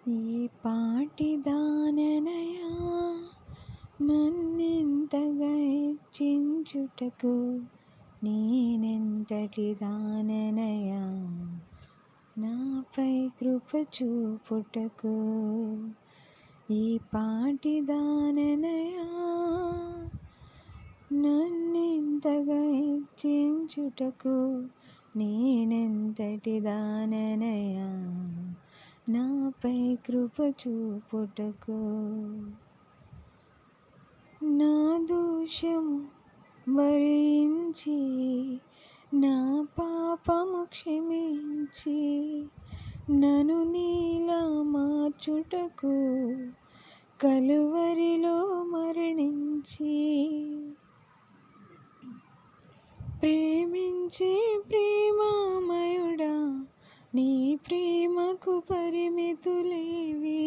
ఈ పాటి దాననయా నన్నెంతగా హెచ్చించుటకు నేనెంతటి దాననయా నాపై కృప చూపుటకు. ఈ పాటి దాననయా నన్నెంతగా హెచ్చించుటకు నేనెంతటి దాననయా నాపై కృప చూపుటకు. నా దోషము భరించి నా పాపము క్షమించి నన్ను నీలా మార్చుటకు కలువరిలో మరణించి ప్రేమించే ప్రేమామయుడా నీ ప్రేమకు పరిమితులేవి.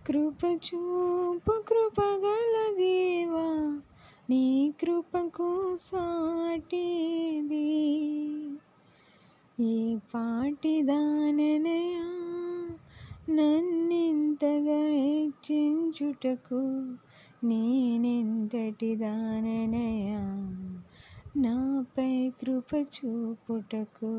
కృప చూపు కృపగల దేవా నీ కృపకు సాటిది. ఈ పాటి దాననయా నన్నెంతగా హెచ్చించుటకు నేనెంతటి దాననయా నాపై కృప చూపుటకు.